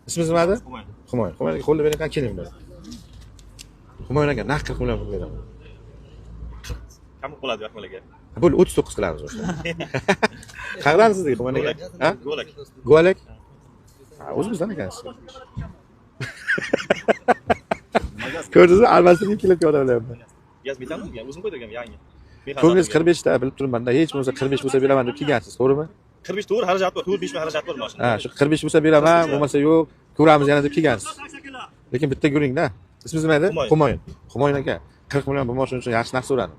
Ismingiz nima edi? Humoyun. Humoyunga qo'lni bering, keling bular. Humoyun aka, naq 40 million pul beraman. Kam bo'ladi Akmal aka? Bo'ldi, 39 qilamiz o'sha. Qayerdan siz deydi Humoyun aka? Ha? Golak. Golak. Ha, o'zimizdan ekansiz. Ko'rdingizmi? Almastirib kelib odamlar. Gaz metanmi? O'zim qo'ydirgan yangi. Ko'ngiz 45 ta bilib turibman-da, hech bo'lmasa 45 bo'lsa beraman deb kelgansiz, to'g'rimi? 45 to'g'ri xarajat bor, 4-5 ming xarajat bor mashina. Ha, shu 45 bo'lsa beraman, bo'lmasa yo'q, ko'ramiz yana deb kelgansiz. Lekin bitta ko'ring-da. Ismingiz nima edi? Humoyun. Humoyun aka, 40 million bu mashina uchun yaxshi narx so'radim.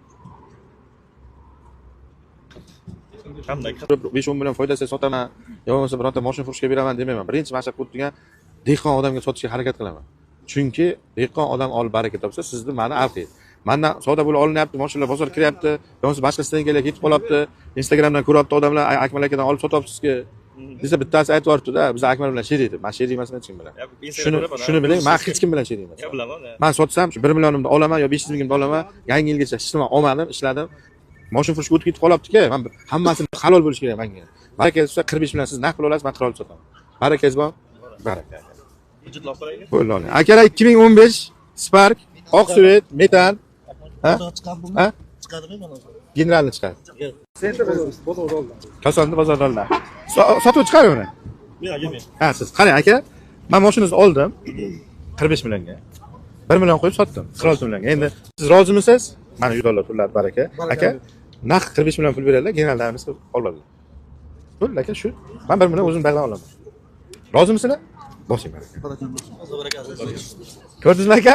Qanday? 5-10 million foydasiga sotaman, yo bo'lmasa birorta mashina furushga beraman demayman. Birinchi mashq qilib turgan dehqon odamga sotishga harakat qilaman. Chunki dehqon odam olib baraka topsa, sizni ma'ni arqiydi. Mendan savdo bo'lib olinyapti, mashinalar bozor kiryapti, yo bo'lmasa boshqa sitlarga ketib qolyapti. Instagramdan ko'ryapti odamlar, Akmal akadan olib sotyapsizki. Desa bittasi aytib yuboribdi-da, biz Akmal bilan sherik deb. Men sherik emasman hech kim bilan. Shuni biling, men hech kim bilan sherik emasman. Bilaman. Men sotsam, 1 millionimni olaman yo 500 mingimni olaman. Yangi yilgacha ishlaman, olmadim, ishladim. Mashina furushga o'tib ketib qolyapti-ku. Men hammasini halol bo'lish kerak menga. Barakangiz bo'lsa 45 million siz naqd pul olasiz, men qira olib sotaman. Barakangiz bor? Baraka. Hujjatlar qo'yaylik. Bo'ldi oling. Akalar 2015 Spark, oq suvet, metan. Ha? Ha? Chiqadimi mana? Generalni chiqadi. Senta bozorda oldi. Kosonni bozorda oldi. Sotib chiqaring uni. Men agilmen. Ha, siz qarang aka. Men mashinangizni oldim 45 millionga. 1 million qo'yib sotdim 16 millionga. Endi siz rozimisiz? Mana $100 pullar baraka. Aka, naqd 45 million pul beradilar, generallarimiz oladi. Bo'ldi aka, shu. Men 1 million o'zim bag'dan olaman. Rozimisizlar? Bosing baraka. Ko'rdingizmi aka?